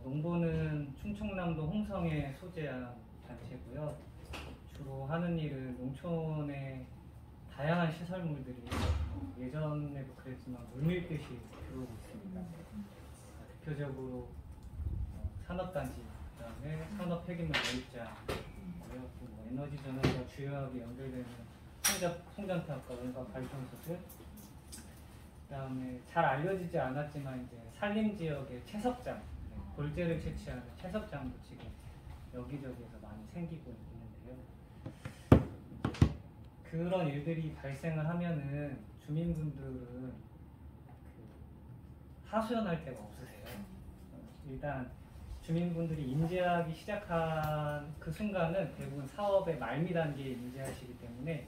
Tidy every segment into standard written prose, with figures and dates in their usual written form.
농보는 충청남도 홍성에 소재한 단체고요. 주로 하는 일은 농촌의 다양한 시설물들이 예전에도 그랬지만 물밀듯이 들어오고 있습니다. 대표적으로 산업단지, 그다음에 산업폐기물 매입장, 뭐 에너지 전환과 주요하게 연결되는 송전탑과 원가 발전소들, 그다음에 잘 알려지지 않았지만 이제 산림 지역의 채석장, 골재를 채취하는 채석장도 지금 여기저기에서 많이 생기고 있는데요. 그런 일들이 발생을 하면은 주민분들은 하소연할 데가 없으세요. 일단 주민분들이 인지하기 시작한 그 순간은 대부분 사업의 말미 단계에 인지하시기 때문에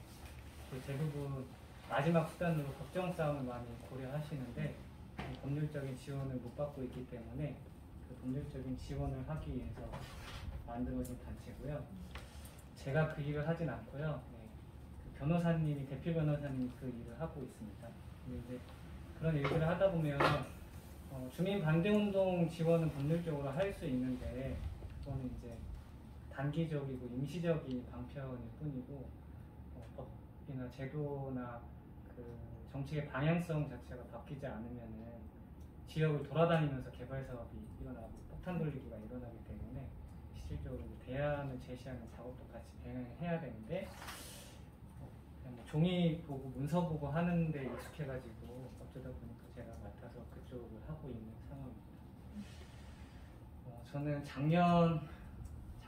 대부분 마지막 수단으로 법정 싸움을 많이 고려하시는데 법률적인 지원을 못 받고 있기 때문에 그 법률적인 지원을 하기 위해서 만들어진 단체고요. 제가 그 일을 하진 않고요. 그 변호사님이, 대표 변호사님이 그 일을 하고 있습니다. 근데 이제 그런 일들을 하다 보면 주민 반대운동 지원은 법률적으로 할 수 있는데 그거는 이제 단기적이고 임시적인 방편일 뿐이고 법이나 제도나 그 정책의 방향성 자체가 바뀌지 않으면은 지역을 돌아다니면서 개발 사업이 일어나고 폭탄 돌리기가 일어나기 때문에 실질적으로 대안을 제시하는 작업도 같이 병행해야 되는데 그냥 뭐 종이 보고 문서 보고 하는데 익숙해가지고 어쩌다 보니까 제가 맡아서 그쪽을 하고 있는 상황입니다. 저는 작년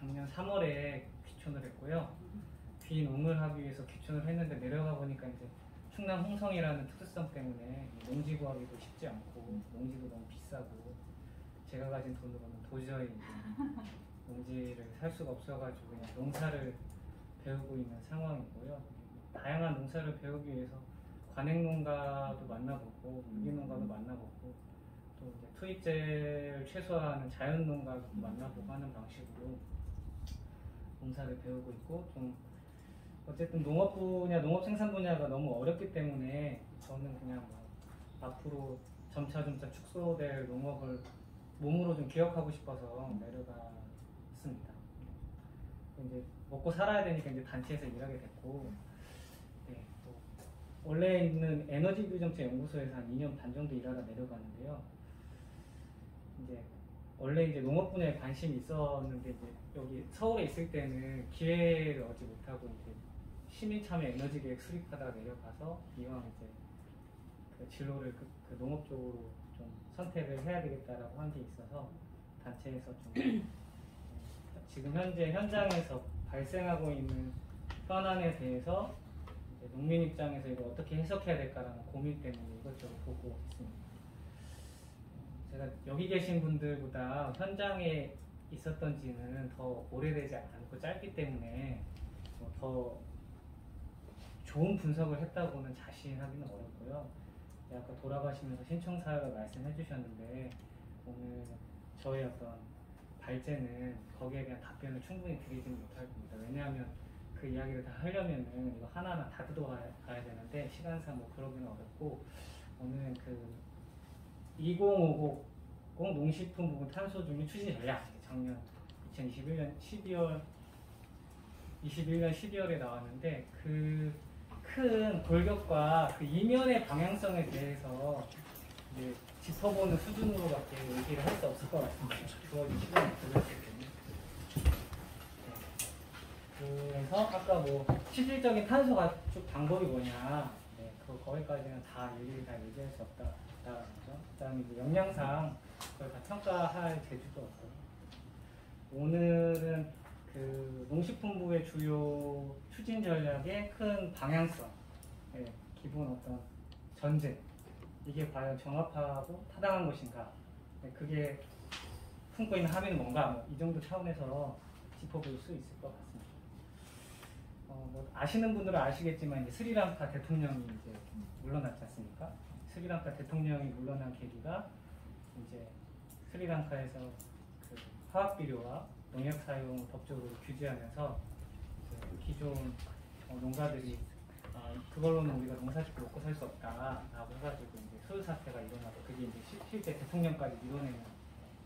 3월에 귀촌을 했고요. 귀농을 하기 위해서 귀촌을 했는데 내려가 보니까 이제 충남 홍성이라는 특수성 때문에 농지 구하기도 쉽지 않고 농지도 너무 비싸고 제가 가진 돈으로는 도저히 농지를 살 수가 없어가지고 그냥 농사를 배우고 있는 상황이고요. 다양한 농사를 배우기 위해서 관행농가도 만나보고 유기농가도 만나보고 또 이제 투입제를 최소화하는 자연농가도 만나보고 하는 방식으로 농사를 배우고 있고 좀 어쨌든 농업 분야, 농업 생산 분야가 너무 어렵기 때문에 저는 그냥 앞으로 점차 축소될 농업을 몸으로 좀 기억하고 싶어서 내려갔습니다. 이제 먹고 살아야 되니까 이제 단체에서 일하게 됐고, 네, 또 원래 있는 에너지규정체연구소에서 한 2년 반 정도 일하다 내려갔는데요. 이제 원래 이제 농업 분야에 관심이 있었는데 이제 여기 서울에 있을 때는 기회를 얻지 못하고 이제 시민참여 에너지계획 수립하다가 내려가서 이왕 이제 그 진로를 그 농업 쪽으로 좀 선택을 해야 되겠다라고 한 게 있어서 단체에서 좀 지금 현재 현장에서 발생하고 있는 현안에 대해서 이제 농민 입장에서 이걸 어떻게 해석해야 될까라는 고민 때문에 이것저것 보고 있습니다. 제가 여기 계신 분들보다 현장에 있었던 지는 더 오래되지 않고 짧기 때문에 더 좋은 분석을 했다고는 자신하기는 어렵고요. 아까 돌아가시면서 신청사를 말씀해 주셨는데 오늘 저의 어떤 발제는 거기에 대한 답변을 충분히 드리지는 못할 겁니다. 왜냐하면 그 이야기를 다 하려면은 이거 하나하나 다 들어가야 되는데 시간상 뭐 그러기는 어렵고 오늘 그 2050 농식품부문 탄소중립 추진 전략 작년 2021년 12월에 나왔는데 그 큰 골격과 그 이면의 방향성에 대해서 이제 짚어보는 수준으로밖에 얘기를 할 수 없을 것 같습니다. 주어진 시간이 걸렸기 때문에. 그래서 아까 뭐 실질적인 탄소 가축 방법이 뭐냐, 네, 거기까지는 다 일일이 다 얘기할 수 없다. 그다음에 역량상 그걸 다 평가할 재주도 없고. 오늘은 그 농식품부의 주요 추진 전략의 큰 방향성, 네, 기본 어떤 전제, 이게 과연 정확하고 타당한 것인가, 네, 그게 품고 있는 함의는 뭔가, 뭐 이 정도 차원에서 짚어볼 수 있을 것 같습니다. 뭐 아시는 분들은 아시겠지만 이제 스리랑카 대통령이 이제 물러났지 않습니까? 스리랑카 대통령이 물러난 계기가 이제 스리랑카에서 그 화학비료와 농약 사용을 법적으로 규제하면서 기존 농가들이 그걸로는 우리가 농사짓고 먹고 살 수 없다라고 해가지고 이제 소유 사태가 일어나고 그게 이제 실제 대통령까지 밀어내는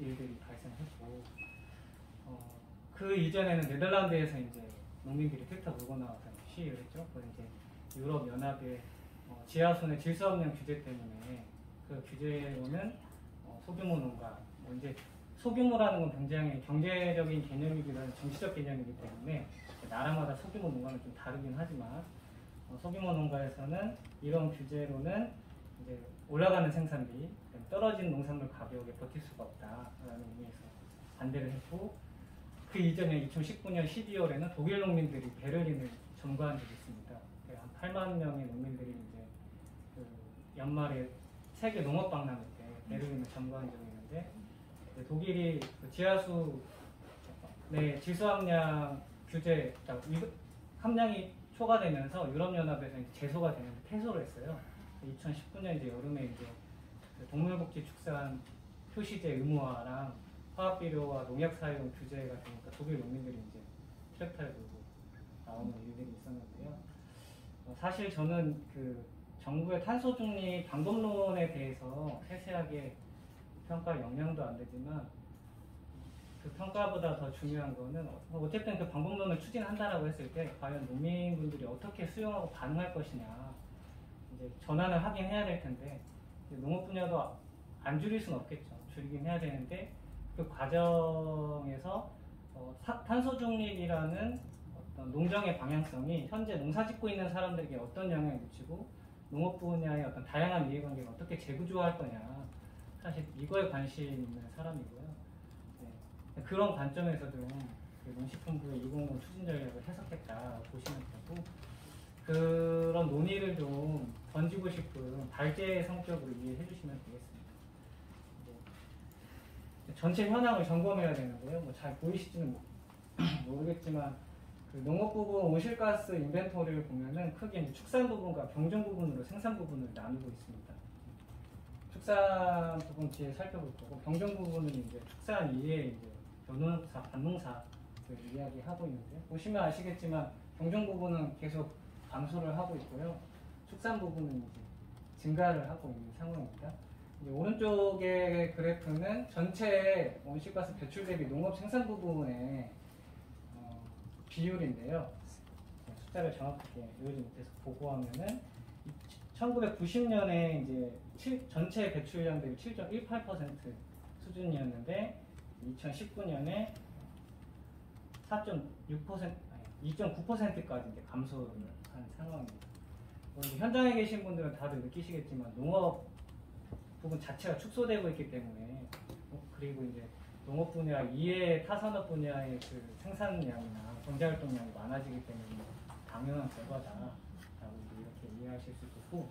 일들이 발생했고, 그 이전에는 네덜란드에서 이제 농민들이 트랙터 몰고 나와서 시위를 했죠. 그건 이제 유럽 연합의 지하수의 질소함량 규제 때문에 그 규제로는 소규모 농가, 이제 소규모라는 건 굉장히 경제적인 개념이기보다는 정치적 개념이기 때문에 나라마다 소규모 농가는 좀 다르긴 하지만 소규모 농가에서는 이런 규제로는 이제 올라가는 생산비, 떨어진 농산물 가격에 버틸 수가 없다라는 의미에서 반대를 했고, 그 이전에 2019년 12월에는 독일 농민들이 베를린을 점거한 적이 있습니다. 한 8만 명의 농민들이 이제 그 연말에 세계 농업박람회 때 베를린을 점거한 적이 있는데, 독일이 그 지하수 내 질소 함량 규제 함량이 초과되면서 유럽연합에서 이제 제소가 되는데 패소를 했어요. 2019년 이제 여름에 이제 동물복지 축산 표시제 의무화랑 화학비료와 농약 사용 규제가 되니까 독일 농민들이 이제 트랙터를 들고 나오는 일들이 있었는데요. 사실 저는 그 정부의 탄소 중립 방법론에 대해서 세세하게 평가할 역량도 안 되지만, 그 평가보다 더 중요한 거는 어쨌든 그 방법론을 추진한다라고 했을 때 과연 농민분들이 어떻게 수용하고 반응할 것이냐, 이제 전환을 하긴 해야 될 텐데, 농업 분야도 안 줄일 수는 없겠죠. 줄이긴 해야 되는데, 그 과정에서 탄소 중립이라는 어떤 농정의 방향성이 현재 농사 짓고 있는 사람들에게 어떤 영향을 미치고 농업 분야의 어떤 다양한 이해관계를 어떻게 재구조할 거냐, 사실 이거에 관심 있는 사람이고요. 네. 그런 관점에서 좀 농식품부의 2050 추진 전략을 해석했다 보시면 되고, 그런 논의를 좀 던지고 싶은 발제 성격으로 이해해 주시면 되겠습니다. 전체 현황을 점검해야 되는데요. 뭐 잘 보이실지는 모르겠지만, 그 농업 부분 온실가스 인벤토리를 보면은 크게 이제 축산 부분과 경정 부분으로 생산 부분을 나누고 있습니다. 축산 부분 뒤에 살펴볼 거고, 경정 부분은 이제 축산 이외에 이제 변농사, 반농사를 이야기하고 있는데, 보시면 아시겠지만 경정 부분은 계속 감소를 하고 있고요. 축산 부분은 이제 증가를 하고 있는 상황입니다. 이제 오른쪽의 그래프는 전체 온실가스 배출 대비 농업 생산 부분의 비율인데요. 숫자를 정확하게 외우지 못해서 보고하면은 1990년에 이제 전체 배출량 대비 7.18% 수준이었는데 2019년에 4.6%, 2.9%까지 이제 감소를 한 상황입니다. 현장에 계신 분들은 다들 느끼시겠지만 농업 부분 자체가 축소되고 있기 때문에, 그리고 이제 농업 분야 이외의 타산업 분야의 그 생산량이나 경제활동량이 많아지기 때문에 당연한 결과다라고 이렇게 이해하실 수 있고,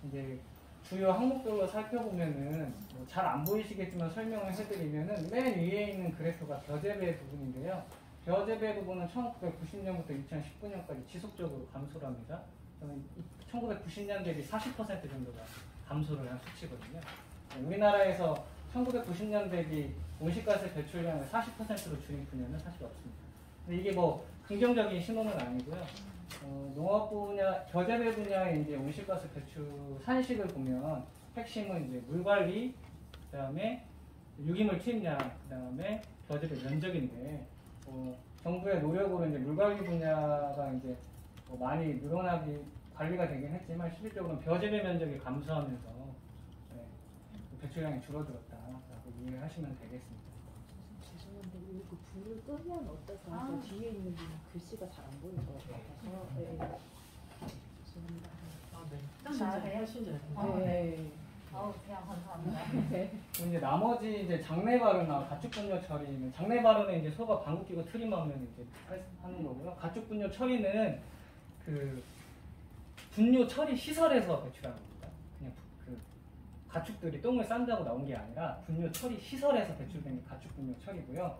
이제 주요 항목별로 살펴보면은 잘 안 보이시겠지만 설명을 해드리면은 맨 위에 있는 그래프가 벼재배 부분인데요. 벼재배 부분은 1990년부터 2019년까지 지속적으로 감소를 합니다. 1990년 대비 40% 정도가 감소를 한 수치거든요. 우리나라에서 1990년 대비 온실가스 배출량을 40%로 줄인 분야는 사실 없습니다. 근데 이게 뭐 긍정적인 신호는 아니고요. 농업 분야, 벼재배 분야의 이제 온실가스 배출 산식을 보면 핵심은 이제 물 관리, 그다음에 유기물 투입량, 그다음에 벼재배 면적인데, 정부의 노력으로 이제 물 관리 분야가 이제 많이 늘어나기 관리가 되긴 했지만 실질적으로는 벼재배 면적이 감소하면서 배출량이 줄어들었다라고 이해하시면 되겠습니다. 죄송한데 그 불을 끄면 어떨까요? 뒤에 있는 분은 글씨가 잘 안 보일 것 같아서. 네. 죄송합니다. 네. 좀 나으세요? 훨씬 잘 네. 아우, 그냥 감사합니다. 네. 이제 나머지 이제 장내 발효나 가축 분뇨 처리는, 장내 발효는 이제 소가 방귀 끼고 트림하면 이제 하는 거고요. 가축 분뇨 처리는 그 분뇨 처리 시설에서 배출하는 겁니다. 그냥 그 가축들이 똥을 싼다고 나온 게 아니라 분뇨 처리 시설에서 배출된 게 가축 분뇨 처리고요.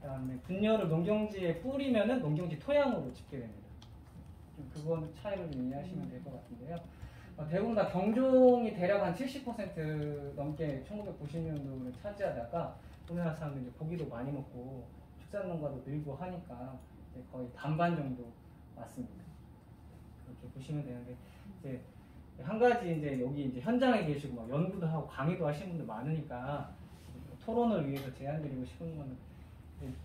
그다음에 분뇨를 농경지에 뿌리면은 농경지 토양으로 집계됩니다. 그건 차이를 좀 이해하시면 될 것 같은데요. 대부분 다 경종이 대략 한 70% 넘게 1990년도를 차지하다가 우리나라 사람들이 이제 고기도 많이 먹고 축산농가도 늘고 하니까 이제 거의 반반 정도 왔습니다. 그렇게 보시면 되는데, 이제 한 가지 이제 여기 이제 현장에 계시고 막 연구도 하고 강의도 하시는 분들 많으니까 토론을 위해서 제안드리고 싶은 거는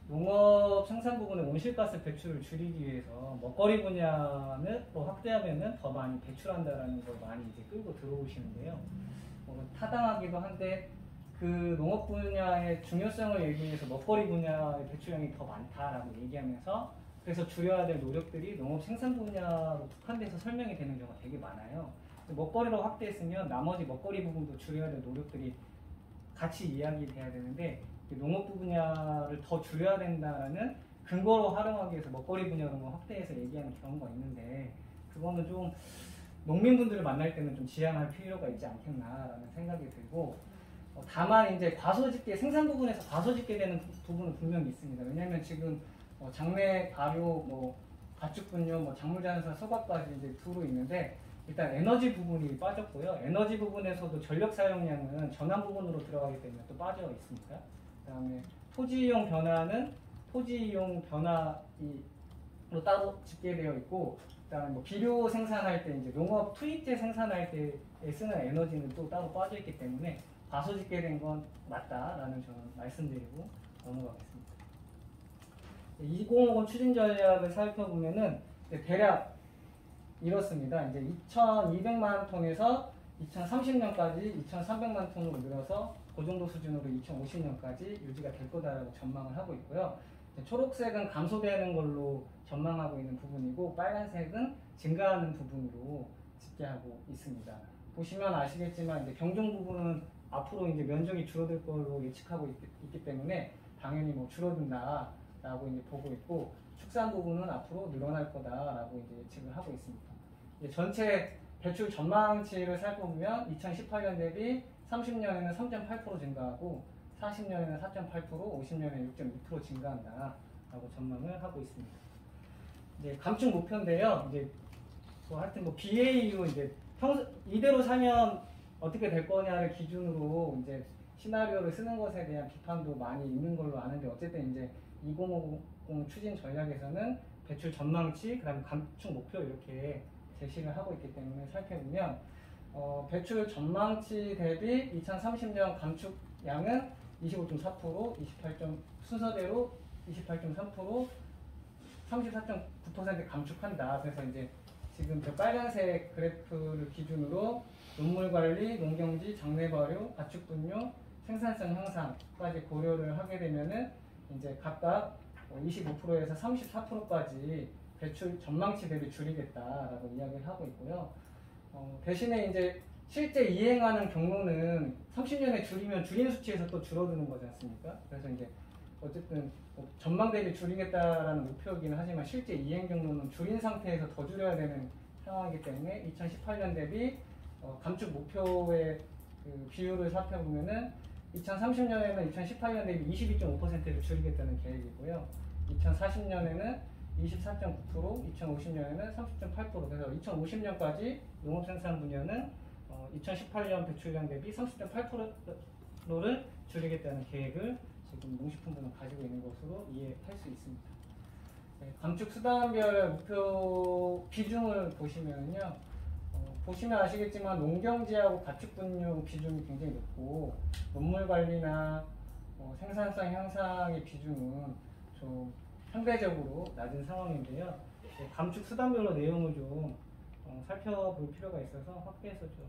농업 생산 부분의 온실가스 배출을 줄이기 위해서 먹거리 분야는 확대하면은 더 많이 배출한다라는 걸 많이 이제 끌고 들어오시는데요. 타당하기도 한데 그 농업 분야의 중요성을 얘기해서 먹거리 분야의 배출량이 더 많다라고 얘기하면서 그래서 줄여야 될 노력들이 농업 생산 분야로 국한돼서 설명이 되는 경우가 되게 많아요. 먹거리로 확대했으면 나머지 먹거리 부분도 줄여야 될 노력들이 같이 이야기돼야 되는데 농업 분야를 더 줄여야 된다라는 근거로 활용하기 위해서 먹거리 분야로 확대해서 얘기하는 경우가 있는데 그거는 좀 농민분들을 만날 때는 좀 지양할 필요가 있지 않겠나라는 생각이 들고 다만 이제 과소집계 생산 부분에서 과소집계 되는 부분은 분명히 있습니다. 왜냐하면 지금 장내 발효, 가축분뇨, 작물자연산, 소각까지 이제 두루 있는데 일단 에너지 부분이 빠졌고요. 에너지 부분에서도 전력 사용량은 전환 부분으로 들어가기 때문에 또 빠져 있습니다. 그다음에 토지이용 변화는 토지이용 변화로 따로 집계되어 있고, 그다음에 비료 생산할 때 이제 농업 투입제 생산할 때 쓰는 에너지는 또 따로 빠져 있기 때문에 과소 집계된 건 맞다라는 저는 말씀드리고 넘어가겠습니다. 2050 추진 전략을 살펴보면은 대략 이렇습니다. 이제 2,200만 톤에서 2030년까지 2,300만 톤으로 늘어서 그 정도 수준으로 2050년까지 유지가 될 거다라고 전망을 하고 있고요. 초록색은 감소되는 걸로 전망하고 있는 부분이고 빨간색은 증가하는 부분으로 집계하고 있습니다. 보시면 아시겠지만 이제 경종 부분은 앞으로 이제 면적이 줄어들 걸로 예측하고 있기 때문에 당연히 줄어든다라고 이제 보고 있고 축산 부분은 앞으로 늘어날 거다라고 이제 예측을 하고 있습니다. 전체 배출 전망치를 살펴보면 2018년 대비 30년에는 3.8% 증가하고 40년에는 4.8%, 50년에는 6.2% 증가한다라고 전망을 하고 있습니다. 이제 감축 목표인데요. 이제 하여튼 BAU 이제 이대로 살면 어떻게 될 거냐를 기준으로 이제 시나리오를 쓰는 것에 대한 비판도 많이 있는 걸로 아는데 어쨌든 이제 2050 추진 전략에서는 배출 전망치, 그다음에 감축 목표 이렇게 제시를 하고 있기 때문에 살펴보면 배출 전망치 대비 2030년 감축량은 25.4%, 28. 순서대로 28.3%, 34.9% 감축한다. 그래서 이제 지금 저 빨간색 그래프를 기준으로 농물 관리, 농경지, 장내 발효, 가축분뇨, 생산성 향상까지 고려를 하게 되면은 이제 각각 25%에서 34%까지 배출 전망치 대비 줄이겠다라고 이야기를 하고 있고요. 대신에 이제 실제 이행하는 경로는 30년에 줄이면 줄인 수치에서 또 줄어드는 거지 않습니까? 그래서 이제 어쨌든 전망 대비 줄이겠다라는 목표이긴 하지만 실제 이행 경로는 줄인 상태에서 더 줄여야 되는 상황이기 때문에 2018년 대비 감축 목표의 그 비율을 살펴보면은 2030년에는 2018년 대비 22.5%를 줄이겠다는 계획이고요. 2040년에는 24.9%, 2050년에는 30.8%. 그래서 2050년까지 농업생산 분야는 2018년 배출량 대비 30.8%를 줄이겠다는 계획을 지금 농식품부는 가지고 있는 것으로 이해할 수 있습니다. 네, 감축 수단별 목표 비중을 보시면요. 보시면 아시겠지만 농경지하고 가축분뇨 비중이 굉장히 높고 농물 관리나 생산성 향상의 비중은 좀 상대적으로 낮은 상황인데요. 네, 감축 수단별로 내용을 좀 살펴볼 필요가 있어서 확대해서 좀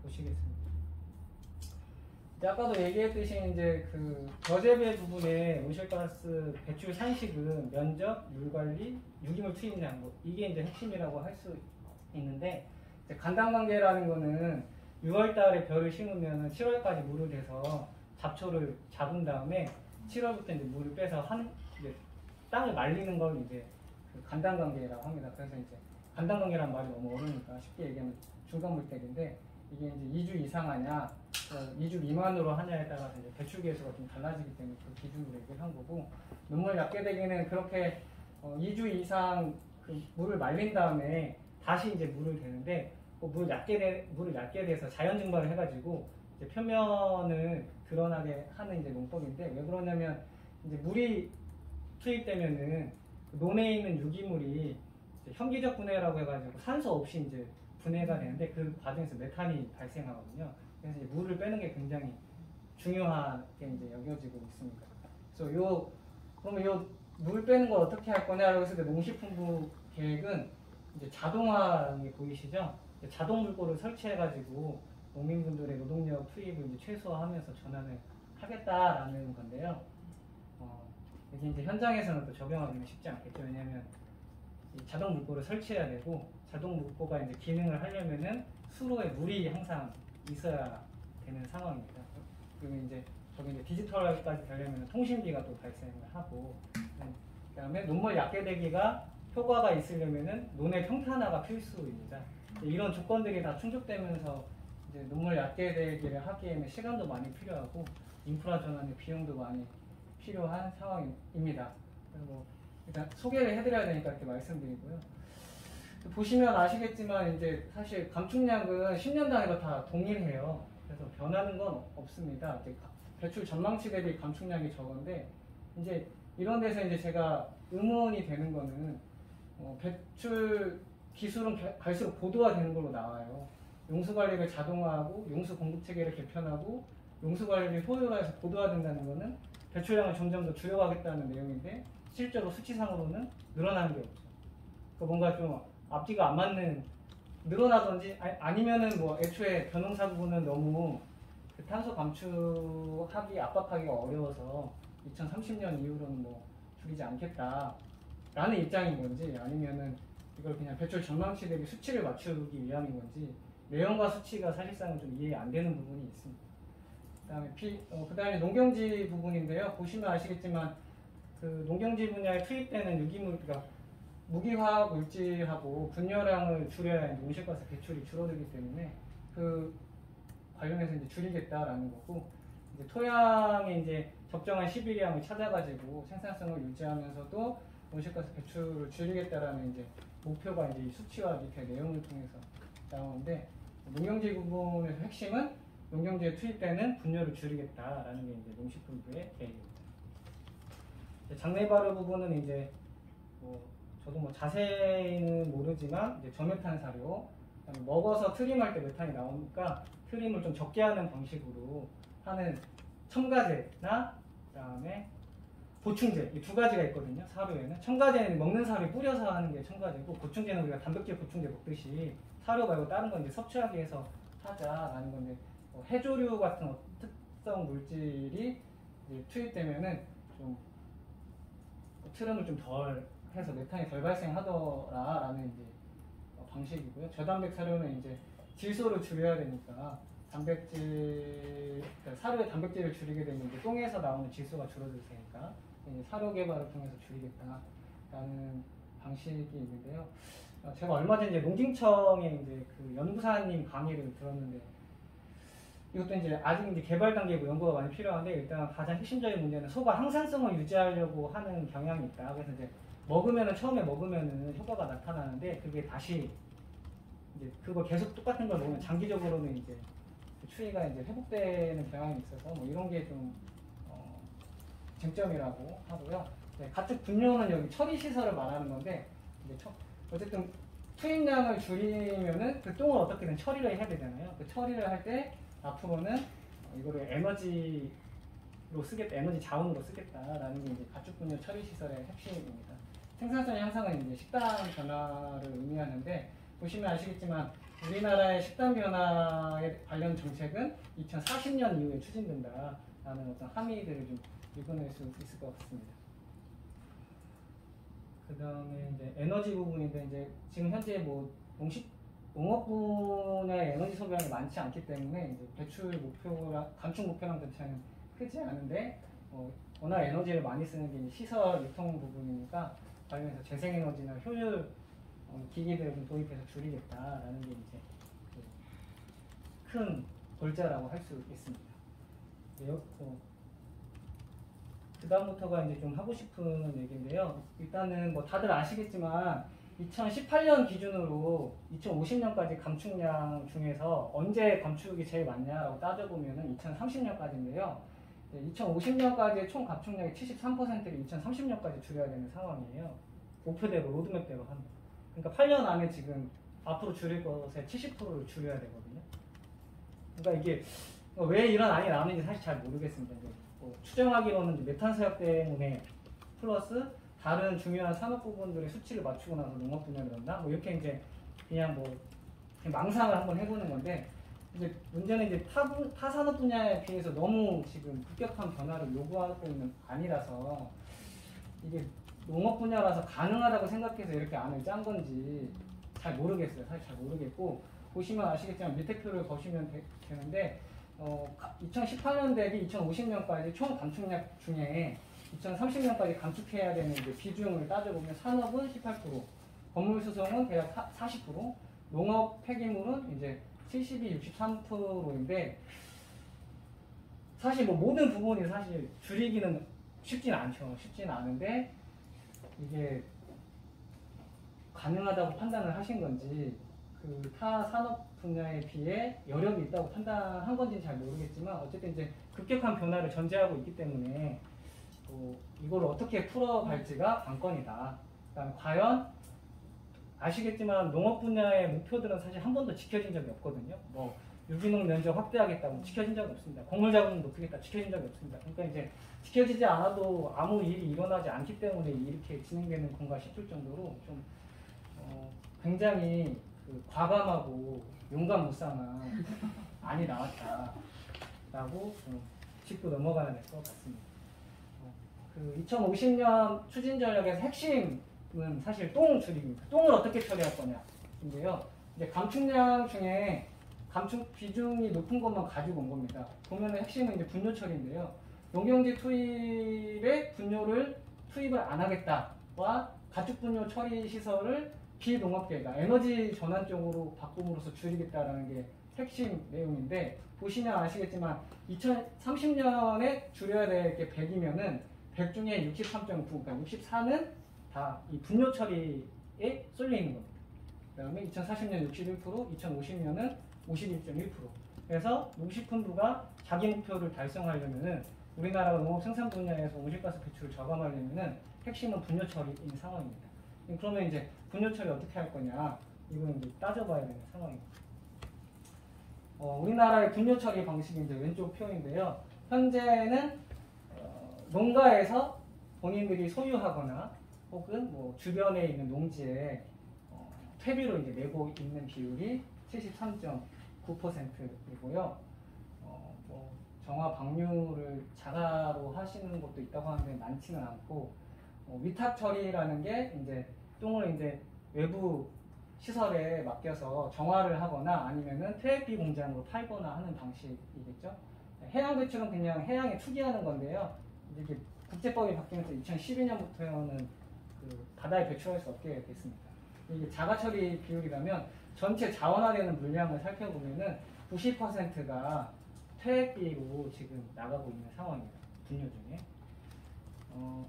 보시겠습니다. 아까도 얘기했듯이 이제 그 저재배 부분에 온실가스 배출 상식은 면적, 물 관리, 유기물 투입량 이게 이제 핵심이라고 할 수 있는데 간당관계라는 거는 6월달에 벼를 심으면 7월까지 물을 대서 잡초를 잡은 다음에 7월부터 이제 물을 빼서 이제 땅을 말리는 걸 이제 그 간당관계라고 합니다. 그래서 이제 간당관계라는 말이 너무 어려우니까 쉽게 얘기하면 중간물대인데 이게 이제 2주 이상 하냐, 2주 미만으로 하냐에 따라서 이제 배출 계수가 좀 달라지기 때문에 그 기준으로 얘기를 한 거고 눈물 얕게 되기는 그렇게 2주 이상 그 물을 말린 다음에 다시 이제 물을 대는데 물을 얕게 돼서 자연 증발을 해가지고 이제 표면을 드러나게 하는 이제 농법인데 왜 그러냐면 이제 물이 투입되면은 논에 있는 유기물이 이제 현기적 분해라고 해가지고 산소 없이 이제 분해가 되는데 그 과정에서 메탄이 발생하거든요. 그래서 이제 물을 빼는 게 굉장히 중요하게 이제 여겨지고 있습니다. 그래서 그러면 물 빼는 걸 어떻게 할 거냐라고 했을 때 농식품부 계획은 이제 자동화라는 게 보이시죠? 자동 물고를 설치해가지고 농민분들의 노동력 투입을 이제 최소화하면서 전환을 하겠다라는 건데요. 이게 이제 현장에서는 또 적용하기는 쉽지 않겠죠. 왜냐하면 이 자동 물고를 설치해야 되고 자동 물고가 이제 기능을 하려면은 수로에 물이 항상 있어야 되는 상황입니다. 그리고 이제 저기 이제 디지털까지 되려면 통신비가 또 발생을 하고, 그다음에 논물 약계되기가 효과가 있으려면은 논의 평탄화가 필수입니다. 이런 조건들이 다 충족되면서 이제 논물 약계되기를 하기에는 시간도 많이 필요하고 인프라 전환의 비용도 많이 필요한 상황입니다. 그리고 일단 소개를 해드려야 되니까 이렇게 말씀드리고요. 보시면 아시겠지만 이제 사실 감축량은 10년 단위로 다 동일해요. 그래서 변하는 건 없습니다. 이제 배출 전망치 대비 감축량이 적은데 이제 이런 데서 이제 제가 의문이 되는 거는 배출 기술은 갈수록 고도화되는 걸로 나와요. 용수 관리를 자동화하고 용수 공급 체계를 개편하고 용수 관리를 효율화해서 고도화된다는 거는 배출량을 점점 더 줄여가겠다는 내용인데 실제로 수치상으로는 늘어나는 게 없죠. 그러니까 뭔가 좀 앞뒤가 안 맞는, 늘어나든지 아니면은 뭐 애초에 변홍사 부분은 너무 그 탄소 감축하기 압박하기가 어려워서 2030년 이후로는 뭐 줄이지 않겠다라는 입장인 건지, 아니면은 이걸 그냥 배출 전망치 대비 수치를 맞추기 위함인 건지 내용과 수치가 사실상은 좀 이해 안 되는 부분이 있습니다. 그다음에 농경지 부분인데요. 보시면 아시겠지만 그 농경지 분야에 투입되는 유기물, 그러니까 무기화학 물질하고 분열량을 줄여야 온실가스 배출이 줄어들기 때문에 그 관련해서 이제 줄이겠다라는 거고, 이제 토양에 이제 적정한 시비량을 찾아가지고 생산성을 유지하면서도 온실가스 배출을 줄이겠다라는 이제 목표가 이제 이 수치와 밑에 내용을 통해서 나오는데, 농경지 부분에서 핵심은 농경지에 투입되는 분열을 줄이겠다라는 게 이제 농식품부의 계획입니다. 장내 발효 부분은 이제 저도 뭐 자세히는 모르지만 이제 저메탄 사료, 먹어서 트림할 때 메탄이 나오니까 트림을 좀 적게 하는 방식으로 하는 첨가제나 그다음에 보충제, 이 두 가지가 있거든요. 사료에는 첨가제는 먹는 사료에 뿌려서 하는 게 첨가제고, 보충제는 우리가 단백질 보충제 먹듯이 사료 말고 다른 건 이제 섭취하기 위해서 하자라는 건데, 해조류 같은 특성 물질이 이제 투입되면은 좀 트름을 좀 덜 해서 메탄이 덜 발생하더라라는 이제 방식이고요. 저단백 사료는 이제 질소를 줄여야 되니까 단백질, 그러니까 사료의 단백질을 줄이게 되면 이제 똥에서 나오는 질소가 줄어들 테니까 이제 사료 개발을 통해서 줄이겠다라는 방식이 있는데요. 제가 얼마 전에 농진청에 이제 그 연구사님 강의를 들었는데, 이것도 이제 아직 이제 개발 단계고 연구가 많이 필요한데, 일단 가장 핵심적인 문제는 소가 항산성을 유지하려고 하는 경향이 있다. 그래서 이제 처음에 먹으면은 효과가 나타나는데, 그게 다시 이제 그거 계속 똑같은 걸 먹으면 장기적으로는 이제 그 추이가 이제 회복되는 경향이 있어서 뭐 이런 게 좀 쟁점이라고 하고요. 네, 가축 분뇨는 여기 처리 시설을 말하는 건데, 이제 어쨌든 투입량을 줄이면은 그 똥을 어떻게든 처리를 해야 되잖아요. 그 처리를 할 때 앞으로는 이거를 에너지 자원으로 쓰겠다라는 게 이제 가축 분뇨 처리 시설의 핵심입니다. 생산성 향상은 이제 식단 변화를 의미하는데, 보시면 아시겠지만 우리나라의 식단 변화에 관련 정책은 2040년 이후에 추진된다라는 어떤 함의들을 좀 읽어낼 수 있을 것 같습니다. 그 다음에 이제 에너지 부분인데, 이제 지금 현재 뭐 농업 분야의 에너지 소비량이 많지 않기 때문에 이제 배출 목표랑 감축 목표랑 차이는 크지 않은데, 워낙 에너지를 많이 쓰는 게 시설 유통 부분이니까 관련해서 재생에너지나 효율 기기들을 좀 도입해서 줄이겠다라는 게 이제 큰 골자라고 할 수 있습니다. 그 다음부터가 이제 좀 하고 싶은 얘기인데요. 일단은 뭐 다들 아시겠지만 2018년 기준으로 2050년까지 감축량 중에서 언제 감축이 제일 많냐라고 따져보면은 2030년까지인데요. 2050년까지의 총 감축량의 73%를 2030년까지 줄여야 되는 상황이에요. 목표대로, 로드맵대로 하면. 그러니까 8년 안에 지금 앞으로 줄일 것의 70%를 줄여야 되거든요. 그러니까 이게 왜 이런 안이 나오는지 사실 잘 모르겠습니다. 이제 뭐 추정하기로는 이제 메탄서약 때문에 플러스 다른 중요한 산업 부분들의 수치를 맞추고 나서 농업 분야를 넣나? 뭐 이렇게 이제 그냥 뭐 그냥 망상을 한번 해보는 건데, 이제 문제는 이제 타 산업 분야에 비해서 너무 지금 급격한 변화를 요구하고 있는 안이라서 이게 농업 분야라서 가능하다고 생각해서 이렇게 안을 짠 건지 잘 모르겠어요. 사실 잘 모르겠고, 보시면 아시겠지만 밑에 표를 보시면 되는데 2018년 대비 2050년까지 총 감축량 중에 2030년까지 감축해야 되는 이제 비중을 따져보면 산업은 18%, 건물 수송은 대략 40%, 농업 폐기물은 이제 72, 63%인데 사실 뭐 모든 부분이 사실 줄이기는 쉽진 않죠. 쉽진 않은데 이게 가능하다고 판단을 하신 건지 그 타 산업 분야에 비해 여력이 있다고 판단한 건지는 잘 모르겠지만 어쨌든 이제 급격한 변화를 전제하고 있기 때문에 이걸 어떻게 풀어갈지가 관건이다. 그다음에 과연 아시겠지만 농업 분야의 목표들은 사실 한 번도 지켜진 적이 없거든요. 뭐 유기농 면적 확대하겠다고 지켜진 적이 없습니다. 곡물 자금 높이겠다 지켜진 적이 없습니다. 그러니까 이제 지켜지지 않아도 아무 일이 일어나지 않기 때문에 이렇게 진행되는 건가 싶을 정도로 좀 굉장히 그 과감하고 용감무쌍한 안이 나왔다라고 좀 짚고 넘어가야 될 것 같습니다. 그 2050년 추진 전략에서 핵심은 사실 똥 줄이기입니다. 똥을 어떻게 처리할 거냐인데요. 이제 감축량 중에 감축 비중이 높은 것만 가지고 온 겁니다. 보면은 핵심은 이제 분뇨 처리인데요. 농경지 투입에 분뇨를 투입을 안 하겠다와 가축 분뇨 처리 시설을 비농업계가 에너지 전환 쪽으로 바꿈으로써 줄이겠다라는 게 핵심 내용인데, 보시면 아시겠지만 2030년에 줄여야 될 게 100이면은 100 중에 63.9, 그러니까 64는 다 이 분뇨 처리에 쏠려 있는 겁니다. 그 다음에 2040년 61%, 2050년은 51.1%. 그래서 농식품부가 자기 목표를 달성하려면은 우리나라 농업 생산 분야에서 온실가스 배출을 저감하려면은 핵심은 분뇨 처리인 상황입니다. 그러면 이제 분뇨 처리 어떻게 할 거냐, 이건 이제 따져봐야 되는 상황입니다. 우리나라의 분뇨 처리 방식이 이제 왼쪽 표인데요. 현재는 농가에서 본인들이 소유하거나 혹은 뭐 주변에 있는 농지에 퇴비로 이제 내고 있는 비율이 73.9%이고요. 뭐 정화 방류를 자가로 하시는 것도 있다고 하는데 많지는 않고, 위탁 처리라는 게 이제 똥을 이제 외부 시설에 맡겨서 정화를 하거나 아니면은 퇴비 공장으로 팔거나 하는 방식이겠죠. 해양 배출은 그냥 해양에 투기하는 건데요. 이게 국제법이 바뀌면서 2012년부터는 그 바다에 배출할 수 없게 됐습니다. 이게 자가 처리 비율이라면 전체 자원화되는 물량을 살펴보면은 90%가 퇴비로 지금 나가고 있는 상황입니다. 분뇨 중에.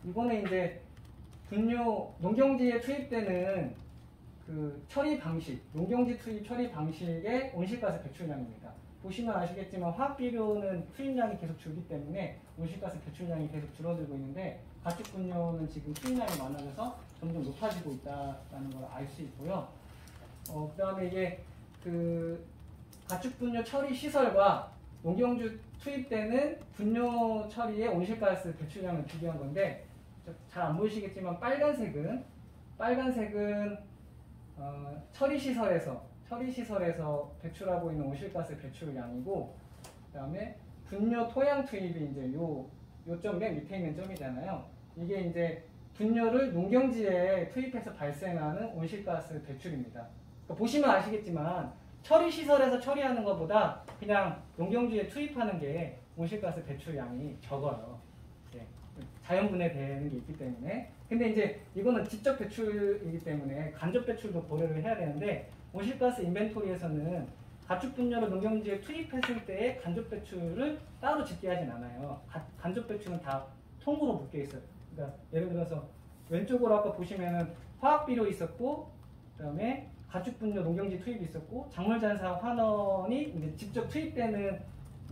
이거는 이제 분뇨 농경지에 투입되는 그 처리 방식, 농경지 투입 처리 방식의 온실가스 배출량입니다. 보시면 아시겠지만 화학비료는 투입량이 계속 줄기 때문에 온실가스 배출량이 계속 줄어들고 있는데, 가축 분뇨는 지금 투입량이 많아져서 점점 높아지고 있다는 걸 알 수 있고요. 그 다음에 이게 그 가축 분뇨 처리 시설과 농경주 투입되는 분뇨 처리의 온실가스 배출량을 비교한 건데, 잘 안 보이시겠지만 빨간색은 처리 시설에서 배출하고 있는 온실가스 배출량이고, 그다음에 분뇨 토양 투입이 이제 요점 맨 밑에 있는 점이잖아요. 이게 이제 분뇨를 농경지에 투입해서 발생하는 온실가스 배출입니다. 그러니까 보시면 아시겠지만 처리 시설에서 처리하는 것보다 그냥 농경지에 투입하는 게 온실가스 배출량이 적어요. 네. 자연분해되는 게 있기 때문에. 근데 이제 이거는 직접 배출이기 때문에 간접 배출도 고려를 해야 되는데, 온실가스 인벤토리에서는 가축 분뇨를 농경지에 투입했을 때의 간접 배출을 따로 집계하진 않아요. 간접 배출은 다 통으로 묶여 있어요. 그러니까 예를 들어서 왼쪽으로 아까 보시면은 화학비료 있었고, 그다음에 가축 분뇨 농경지 투입이 있었고, 작물잔사 환원이 이제 직접 투입되는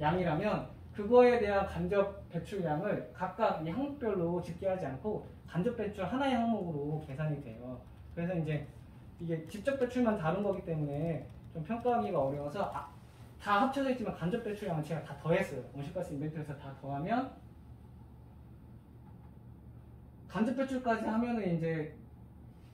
양이라면 그거에 대한 간접 배출량을 각각 이 항목별로 집계하지 않고 간접 배출 하나의 항목으로 계산이 돼요. 그래서 이제 이게 직접 배출만 다룬 거기 때문에 좀 평가하기가 어려워서 다 합쳐져 있지만 간접 배출량은 제가 다 더했어요. 온실가스 인벤토리에서 다 더하면 간접 배출까지 하면은 이제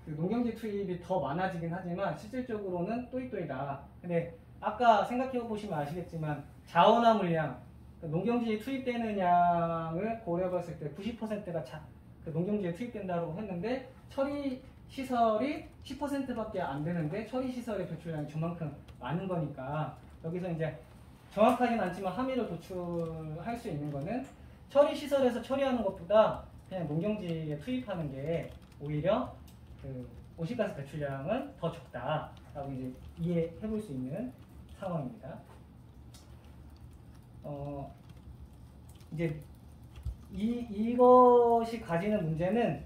그 농경지 투입이 더 많아지긴 하지만 실질적으로는 또이또이다. 근데 아까 생각해 보시면 아시겠지만 자원화 물량, 농경지에 투입되는 양을 고려해 봤을 때 90%가 그 농경지에 투입된다고 했는데 처리 시설이 10%밖에 안 되는데 처리 시설의 배출량이 저만큼 많은 거니까 여기서 이제 정확하진 않지만 함의를 도출할 수 있는 거는 처리 시설에서 처리하는 것보다 그냥 농경지에 투입하는 게 오히려 그 온실가스 배출량은 더 적다라고 이제 이해해 볼 수 있는 상황입니다. 이제 이것이 가지는 문제는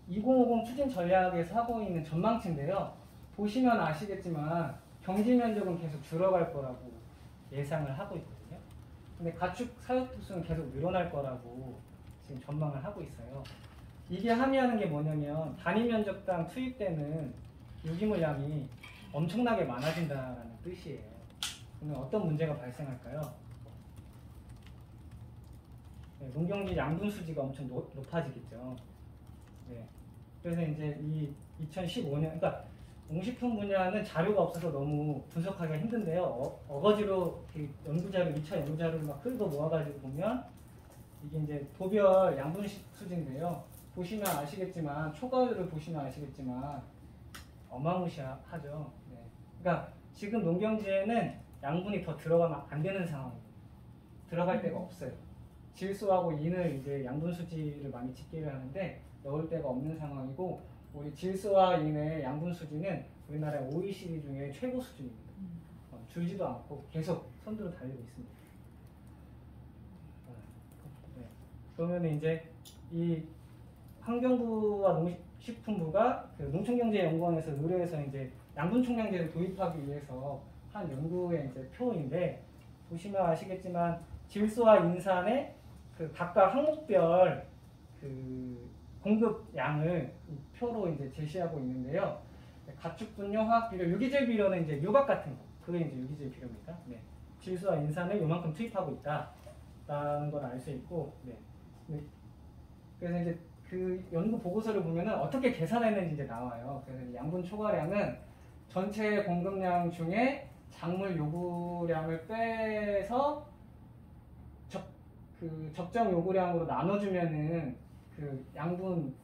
2050 추진 전략에서 하고 있는 전망치인데요. 보시면 아시겠지만 경지 면적은 계속 줄어갈 거라고 예상을 하고 있거든요. 근데 가축 사육수는 계속 늘어날 거라고 지금 전망을 하고 있어요. 이게 함의하는 게 뭐냐면 단위 면적당 투입되는 유기물량이 엄청나게 많아진다는 뜻이에요. 그러면 어떤 문제가 발생할까요? 네, 농경지 양분 수지가 엄청 높아지겠죠. 네. 그래서 이제 이 2015년, 그러니까 농식품 분야는 자료가 없어서 너무 분석하기가 힘든데요. 어거지로 연구자료, 2차 연구자료를 막 끌고 모아가지고 보면 이게 이제 도별 양분 수지인데요. 보시면 아시겠지만 초과율을 보시면 아시겠지만 어마무시하죠. 네. 그러니까 지금 농경지에는 양분이 더 들어가면 안 되는 상황입니다. 들어갈 데가 없어요. 질소하고 인을 이제 양분 수지를 많이 집계를 하는데 넣을 데가 없는 상황이고 우리 질소와 인의 양분 수지는 우리나라 OECD 중에 최고 수준입니다. 줄지도 않고 계속 선두로 달리고 있습니다. 네. 그러면 이제 이 환경부와 농식품부가 그 농촌경제연구원에서 의뢰해서 이제 양분 총량제를 도입하기 위해서 한 연구의 이제 표인데 보시면 아시겠지만 질소와 인산의 그 각각 항목별 그 공급량을 이 표로 이제 제시하고 있는데요. 가축 분뇨, 화학 비료, 유기질 비료는 이제 유각 같은 거, 그게 이제 유기질 비료입니다. 네. 질소와 인산을 요만큼 투입하고 있다라는 걸 알 수 있고, 네. 네. 그래서 이제 그 연구 보고서를 보면은 어떻게 계산했는지 이제 나와요. 그래서 양분 초과량은 전체 공급량 중에 작물 요구량을 빼서 적정 요구량으로 나눠주면은 그 양분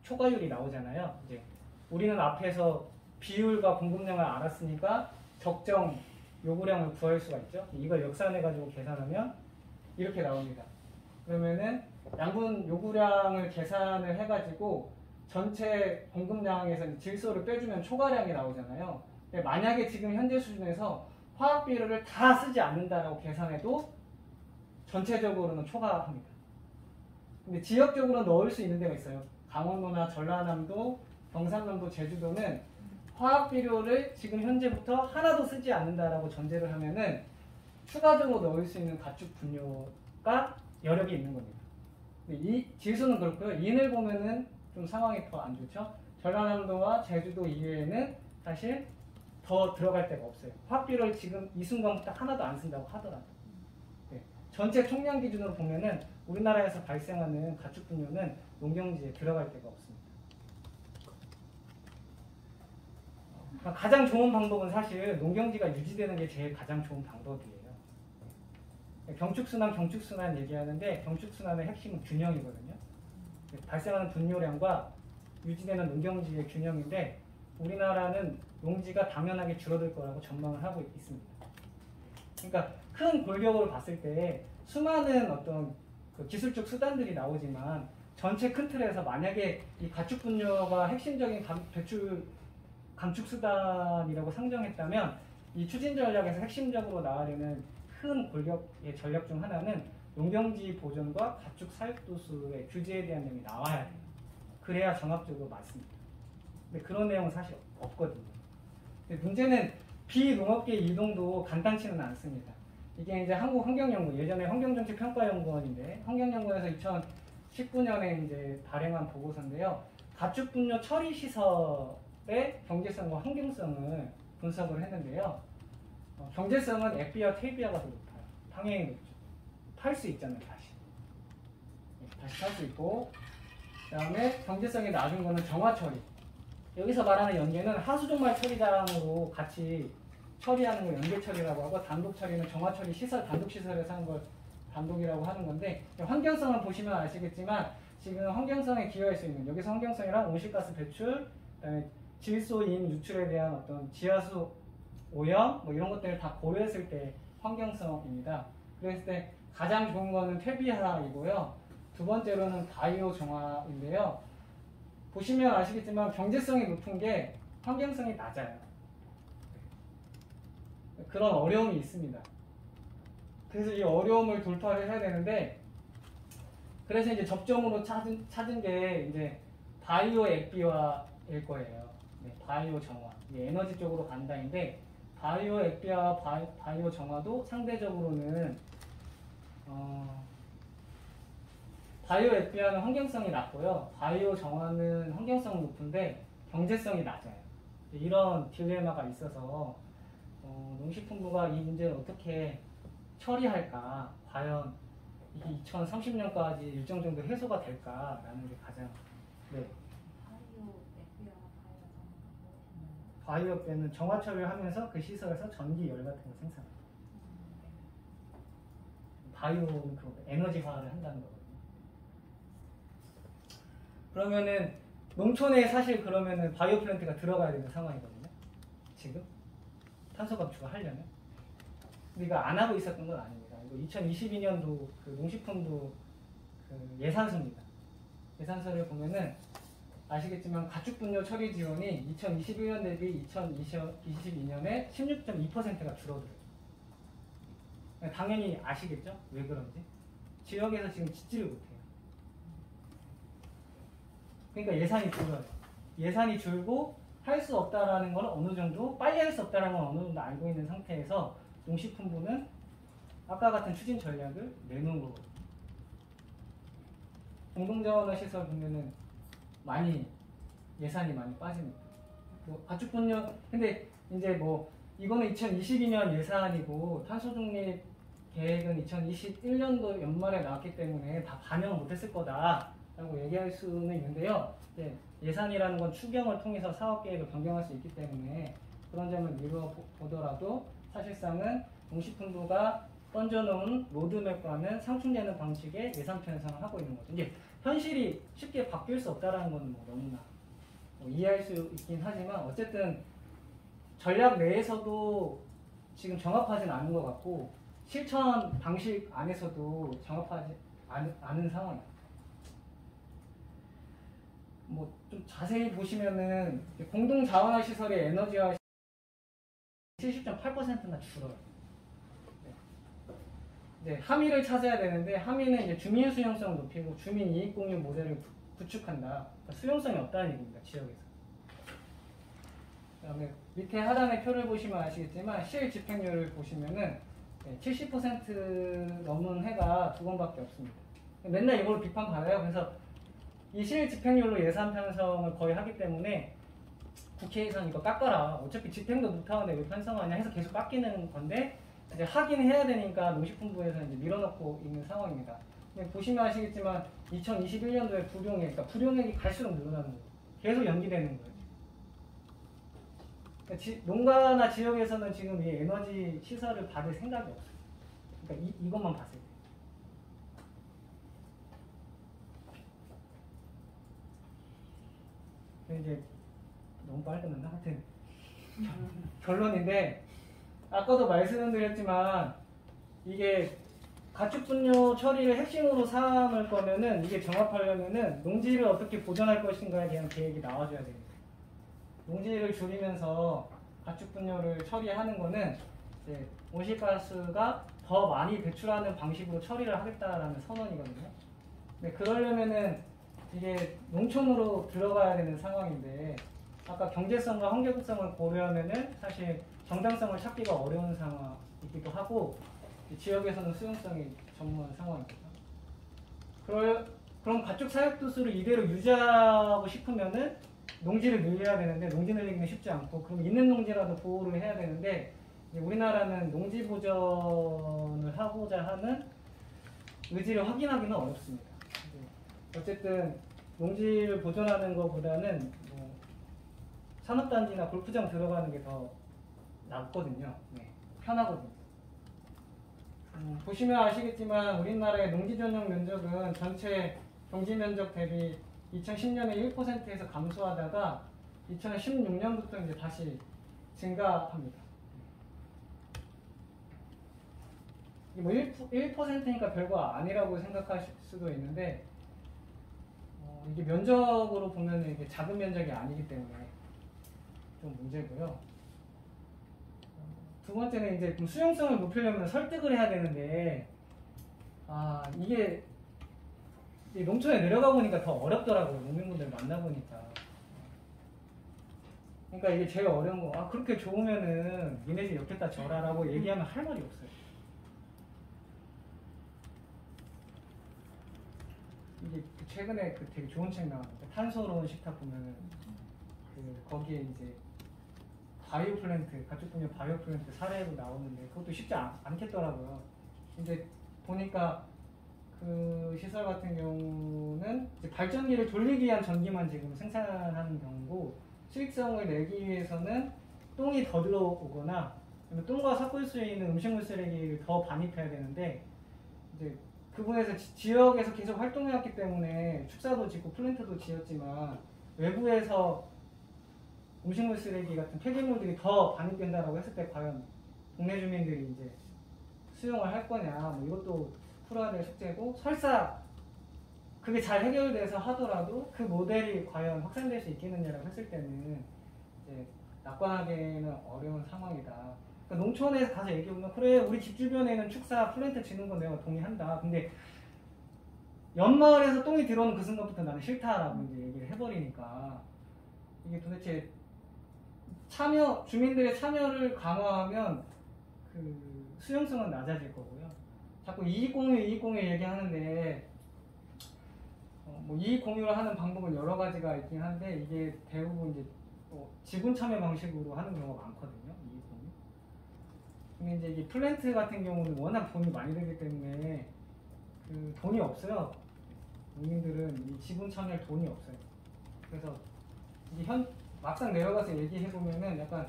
초과율이 나오잖아요. 이제 우리는 앞에서 비율과 공급량을 알았으니까 적정 요구량을 구할 수가 있죠. 이걸 역산해가지고 계산하면 이렇게 나옵니다. 그러면은 양분 요구량을 계산을 해가지고 전체 공급량에서 질소를 빼주면 초과량이 나오잖아요. 근데 만약에 지금 현재 수준에서 화학 비료를 다 쓰지 않는다라고 계산해도 전체적으로는 초과합니다. 근데 지역적으로 넣을 수 있는 데가 있어요. 강원도나 전라남도, 경상남도, 제주도는 화학 비료를 지금 현재부터 하나도 쓰지 않는다라고 전제를 하면은 추가적으로 넣을 수 있는 가축 분뇨가 여력이 있는 겁니다. 이 질소는 그렇고요. 인을 보면은 좀 상황이 더 안 좋죠. 전라남도와 제주도 이외에는 사실 더 들어갈 데가 없어요. 화학 비료를 지금 이 순간부터 하나도 안 쓴다고 하더라도. 네. 전체 총량 기준으로 보면은 우리나라에서 발생하는 가축 분뇨는 농경지에 들어갈 데가 없습니다. 가장 좋은 방법은 사실 농경지가 유지되는 게 제일 가장 좋은 방법이에요. 경축순환 얘기하는데 경축순환의 핵심은 균형이거든요. 발생하는 분뇨량과 유지되는 농경지의 균형인데 우리나라는 농지가 당연하게 줄어들 거라고 전망을 하고 있습니다. 그러니까 큰 골격으로 봤을 때 수많은 어떤 그 기술적 수단들이 나오지만 전체 큰 틀에서 만약에 이 가축 분뇨가 핵심적인 배출 감축 수단이라고 상정했다면 이 추진 전략에서 핵심적으로 나가려는 큰 골격의 전략 중 하나는 농경지 보존과 가축 사육도수의 규제에 대한 내용이 나와야 돼요. 그래야 종합적으로 맞습니다. 근데 그런 내용은 사실 없거든요. 근데 문제는 비농업계 이동도 간단치는 않습니다. 이게 이제 한국환경연구, 예전에 환경정책평가연구원인데 환경연구원에서 2019년에 이제 발행한 보고서인데요. 가축 분뇨 처리 시설의 경제성과 환경성을 분석을 했는데요. 경제성은 엑비와 테비아가 더 높아요. 당연히 높죠. 팔 수 있잖아요, 다시. 다시 팔 수 있고, 그 다음에 경제성이 낮은 거는 정화 처리. 여기서 말하는 연계는 하수종말 처리장으로 같이 처리하는 걸 연계 처리라고 하고, 단독 처리는 정화 처리 시설, 단독 시설에서 하는 걸 단독이라고 하는 건데, 환경성을 보시면 아시겠지만 지금 환경성에 기여할 수 있는, 여기서 환경성이랑 온실가스 배출, 그다음에 질소인 유출에 대한 어떤 지하수 오염 뭐 이런 것들을 다 고려했을 때 환경성입니다. 그랬을 때 가장 좋은 거는 퇴비화이고요. 두 번째로는 바이오 정화인데요. 보시면 아시겠지만 경제성이 높은 게 환경성이 낮아요. 그런 어려움이 있습니다. 그래서 이 어려움을 돌파를 해야 되는데, 그래서 이제 접점으로 찾은 게 이제 바이오 액비화일 거예요. 네, 바이오 정화. 에너지 쪽으로 간다인데, 바이오 액비와 바이오 정화도 상대적으로는 바이오 액비화는 환경성이 낮고요. 바이오 정화는 환경성이 높은데 경제성이 낮아요. 이런 딜레마가 있어서 농식품부가 이 문제를 어떻게 처리할까, 과연 이게 2030년까지 일정 정도 해소가 될까라는 게 가장. 네. 바이오 액비는 정화 처리를 하면서 그 시설에서 전기 열 같은 거 생산합니다. 바이오는 그 에너지화를 한다는 거거든요. 그러면은 농촌에 사실 그러면은 바이오 플랜트가 들어가야 되는 상황이거든요. 지금 탄소 감축을 하려면. 근데 이거 안 하고 있었던 건 아닙니다. 이거 2022년도 그 농식품부 그 예산서입니다. 예산서를 보면은 아시겠지만 가축분뇨 처리 지원이 2021년 대비 2022년에 16.2%가 줄어들어요. 당연히 아시겠죠? 왜 그런지. 지역에서 지금 짓지를 못해요. 그러니까 예산이 줄어요. 예산이 줄고 할 수 없다라는 건 어느 정도, 빨리 할 수 없다라는 건 어느 정도 알고 있는 상태에서 농식품부는 아까 같은 추진 전략을 내놓은 거거든요. 공동자원화 시설 보면은 예산이 많이 빠집니다. 가축분뇨, 근데 이제 뭐 이거는 2022년 예산이고 탄소 중립 계획은 2021년도 연말에 나왔기 때문에 다 반영을 못했을 거다라고 얘기할 수는 있는데요. 예산이라는 건 추경을 통해서 사업 계획을 변경할 수 있기 때문에 그런 점을 미루어 보더라도 사실상은 농식품부가 던져놓은 로드맵과는 상충되는 방식의 예산 편성을 하고 있는 거죠. 이게 현실이 쉽게 바뀔 수 없다는 건 뭐 너무나 이해할 수 있긴 하지만, 어쨌든 전략 내에서도 지금 정합하진 않은 것 같고 실천 방식 안에서도 정합하지 않은 상황이에요. 뭐 좀 자세히 보시면은 공동 자원화 시설의 에너지화 70.8%나 줄어요. 함의를 찾아야 되는데, 함의는 이제 주민 수용성을 높이고 주민 이익 공유 모델을 구축한다. 그러니까 수용성이 없다는 얘기입니다, 지역에서. 그다음에 밑에 하단의 표를 보시면 아시겠지만 실 집행률을 보시면은 70% 넘은 해가 2번밖에 없습니다. 맨날 이걸 비판받아요. 그래서 이 실 집행률로 예산 편성을 거의 하기 때문에 국회에서는 이거 깎아라. 어차피 집행도 못하는데 왜 편성하냐 해서 계속 깎이는 건데, 이제 하긴 해야 되니까 농식품부에서 이제 밀어넣고 있는 상황입니다. 보시면 아시겠지만 2021년도에 불용액, 그러니까 불용액이 갈수록 늘어나는 거예요. 계속 연기되는 거예요. 그러니까 농가나 지역에서는 지금 이 에너지 시설을 받을 생각이 없어요. 그러니까 이것만 봤을 때. 이제 너무 빨랐나? 하여튼 결론인데, 아까도 말씀드렸지만 이게 가축분뇨 처리를 핵심으로 삼을 거면은, 이게 정합하려면은 농지를 어떻게 보존할 것인가에 대한 계획이 나와줘야 됩니다. 농지를 줄이면서 가축분뇨를 처리하는 거는 이제 온실가스가 더 많이 배출하는 방식으로 처리를 하겠다라는 선언이거든요. 근데 그러려면은 이게 농촌으로 들어가야 되는 상황인데, 아까 경제성과 환경성을 고려하면은 사실 정당성을 찾기가 어려운 상황이기도 하고, 지역에서는 수용성이 전무한 상황입니다. 그럼 가축 사육도수를 이대로 유지하고 싶으면은 농지를 늘려야 되는데 농지 늘리기는 쉽지 않고 그럼 있는 농지라도 보호를 해야 되는데 이제 우리나라는 농지 보전을 하고자 하는 의지를 확인하기는 어렵습니다. 어쨌든 농지를 보존하는 것보다는 뭐 산업단지나 골프장 들어가는 게 더 낫거든요. 네, 편하거든요. 보시면 아시겠지만 우리나라의 농지 전용 면적은 전체 경지 면적 대비 2010년에 1%에서 감소하다가 2016년부터 이제 다시 증가합니다. 뭐 1%니까 별거 아니라고 생각하실 수도 있는데 이게 면적으로 보면 이게 작은 면적이 아니기 때문에 좀 문제고요. 두 번째는 이제 좀 수용성을 높이려면 설득을 해야 되는데 이게 농촌에 내려가 보니까 더 어렵더라고요. 농민분들 만나보니까. 그러니까 이게 제일 어려운 거 그렇게 좋으면은 니네 집 옆에다 절하라고 얘기하면 할 말이 없어요. 이게 최근에 되게 좋은 책 나왔는데 탄소로운 식탁 보면은 거기에 이제 바이오 플랜트, 가축 분야 바이오 플랜트 사례로 나오는데 그것도 쉽지 않겠더라고요. 근데 보니까 그 시설 같은 경우는 이제 발전기를 돌리기 위한 전기만 지금 생산하는 경우고 수익성을 내기 위해서는 똥이 더 들어오거나 똥과 섞을 수 있는 음식물 쓰레기를 더 반입해야 되는데 이제 그분에서 지역에서 계속 활동해왔기 때문에 축사도 짓고 플랜트도 지었지만 외부에서 음식물 쓰레기 같은 폐기물들이 더 반입된다라고 했을 때 과연 동네 주민들이 이제 수용을 할 거냐 뭐 이것도 풀어야 될 숙제고 설사 그게 잘 해결돼서 하더라도 그 모델이 과연 확산될 수 있겠느냐라고 했을 때는 이제 낙관하기는 어려운 상황이다. 그러니까 농촌에서 가서 얘기해보면 그래 우리 집 주변에는 축사 플랜트 지는 건 내가 동의한다. 근데 옆마을에서 똥이 들어오는 그 순간부터 나는 싫다라고 이제 얘기를 해버리니까 이게 도대체 주민들의 참여를 강화하면 그 수용성은 낮아질 거고요. 자꾸 이익공유 얘기하는데 뭐 이익 공유를 하는 방법은 여러 가지가 있긴 한데 이게 대부분 이제 지분 참여 방식으로 하는 경우가 많거든요. 이익 공유. 근데 이제 이게 플랜트 같은 경우는 워낙 돈이 많이 들기 때문에 그 돈이 없어요. 농민들은 이 지분 참여할 돈이 없어요. 그래서 이게 막상 내려가서 얘기해 보면은 약간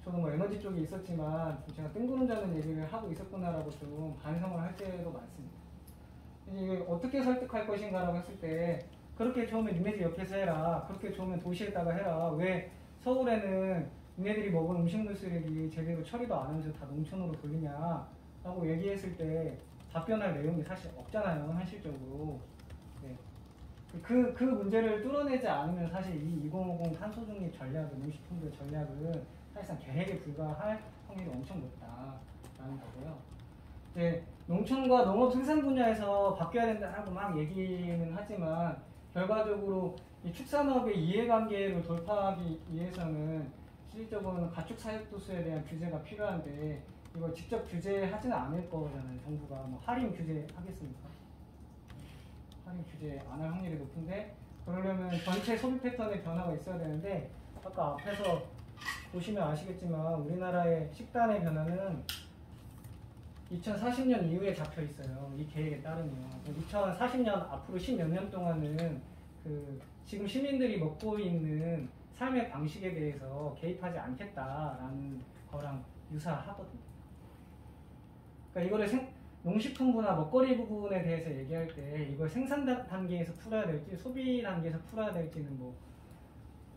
저도 뭐 에너지 쪽에 있었지만 제가 뜬구름 잡는 얘기를 하고 있었구나라고 좀 반성을 할 때도 많습니다. 이게 어떻게 설득할 것인가라고 했을 때 그렇게 좋으면 니네 집 옆에서 해라. 그렇게 좋으면 도시에다가 해라. 왜 서울에는 니네들이 먹은 음식물 쓰레기 제대로 처리도 안 하면서 다 농촌으로 돌리냐 라고 얘기했을 때 답변할 내용이 사실 없잖아요. 현실적으로. 네. 그 문제를 뚫어내지 않으면 사실 이 2050 탄소 중립 전략은 농식품부 전략은 사실상 계획에 불과할 확률이 엄청 높다라는 거고요. 이제 농촌과 농업 생산 분야에서 바뀌어야 된다고 막 얘기는 하지만 결과적으로 이 축산업의 이해관계를 돌파하기 위해서는 실질적으로는 가축 사육도수에 대한 규제가 필요한데 이걸 직접 규제하지는 않을 거잖아요. 정부가 뭐 할인 규제 하겠습니까? 할인 규제 안 할 확률이 높은데 그러려면 전체 소비 패턴의 변화가 있어야 되는데 아까 앞에서 보시면 아시겠지만 우리나라의 식단의 변화는 2040년 이후에 잡혀 있어요. 이 계획에 따르면 2040년 앞으로 10몇 년 동안은 지금 시민들이 먹고 있는 삶의 방식에 대해서 개입하지 않겠다라는 거랑 유사하거든요. 그러니까 이거를 농식품부나 먹거리 부분에 대해서 얘기할 때 이걸 생산 단계에서 풀어야 될지 소비 단계에서 풀어야 될지는 뭐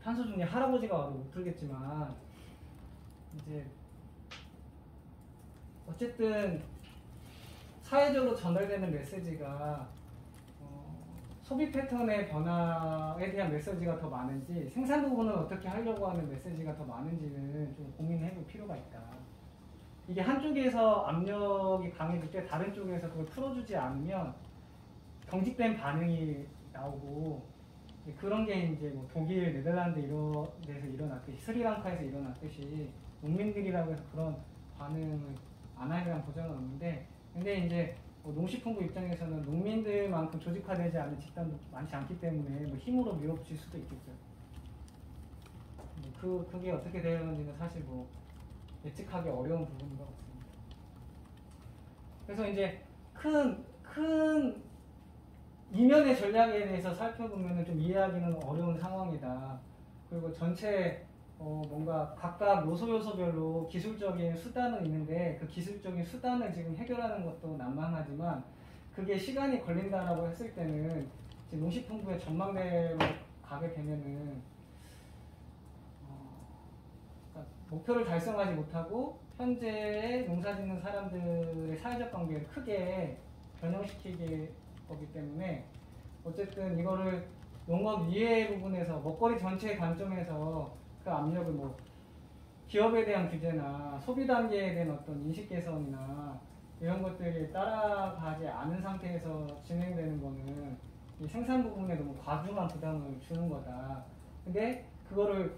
탄소 중립 할아버지가 와도 못 풀겠지만 이제 어쨌든 사회적으로 전달되는 메시지가 소비 패턴의 변화에 대한 메시지가 더 많은지 생산 부분은 어떻게 하려고 하는 메시지가 더 많은지는 좀 고민해 볼 필요가 있다. 이게 한쪽에서 압력이 강해질 때 다른 쪽에서 그걸 풀어주지 않으면 경직된 반응이 나오고 그런 게 이제 뭐 독일, 네덜란드 이런 데서 일어났듯이 스리랑카에서 일어났듯이 농민들이라고 해서 그런 반응을 안 하에 대한 보장은 없는데 근데 이제 농식품부 입장에서는 농민들만큼 조직화되지 않은 집단도 많지 않기 때문에 뭐 힘으로 밀어붙일 수도 있겠죠. 그게 어떻게 되는지는 사실 뭐 예측하기 어려운 부분인 것 같습니다. 그래서 이제 큰 이면의 전략에 대해서 살펴보면 좀 이해하기는 어려운 상황이다. 그리고 전체 뭔가 각각 요소별로 기술적인 수단은 있는데 그 기술적인 수단을 지금 해결하는 것도 난망하지만 그게 시간이 걸린다라고 했을 때는 이제 농식품부의 전망대로 가게 되면은 그러니까 목표를 달성하지 못하고 현재의 농사짓는 사람들의 사회적 관계를 크게 변형시키기 거기 때문에 어쨌든 이거를 농업 이해 부분에서 먹거리 전체의 관점에서 그 압력을 뭐 기업에 대한 규제나 소비 단계에 대한 어떤 인식 개선이나 이런 것들이 따라가지 않은 상태에서 진행되는 거는 이 생산 부분에 너무 과중한 부담을 주는 거다. 근데 그거를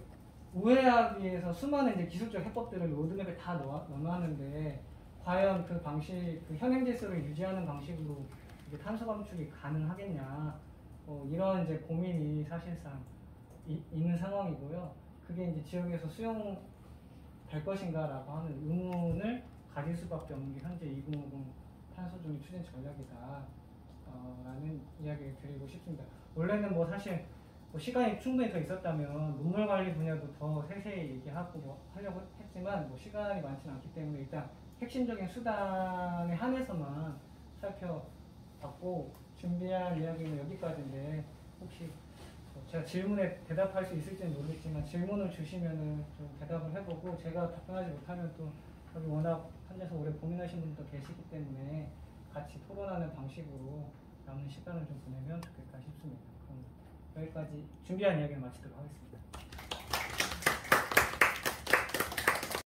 우회하기 위해서 수많은 이제 기술적 해법들을 로드맵에 다 넣어놨는데 과연 그 방식, 그 현행 질서를 유지하는 방식으로 이제 탄소 감축이 가능하겠냐? 이런 이제 고민이 사실상 있는 상황이고요. 그게 이제 지역에서 수용될 것인가라고 하는 의문을 가질 수밖에 없는 게 현재 2050 탄소 중립 추진 전략이다. 라는 이야기를 드리고 싶습니다. 원래는 뭐 사실 뭐 시간이 충분히 더 있었다면 농물 관리 분야도 더 세세히 얘기하고 뭐 하려고 했지만 뭐 시간이 많지는 않기 때문에 일단 핵심적인 수단에 한해서만 살펴봤고 준비한 이야기는 여기까지인데 혹시 제가 질문에 대답할 수 있을지는 모르겠지만 질문을 주시면은 좀 대답을 해보고 제가 답변하지 못하면 또 여기 워낙 현장에서 오래 고민하신 분도 계시기 때문에 같이 토론하는 방식으로 남는 시간을 좀 보내면 좋겠다 싶습니다. 그럼 여기까지 준비한 이야기를 마치도록 하겠습니다.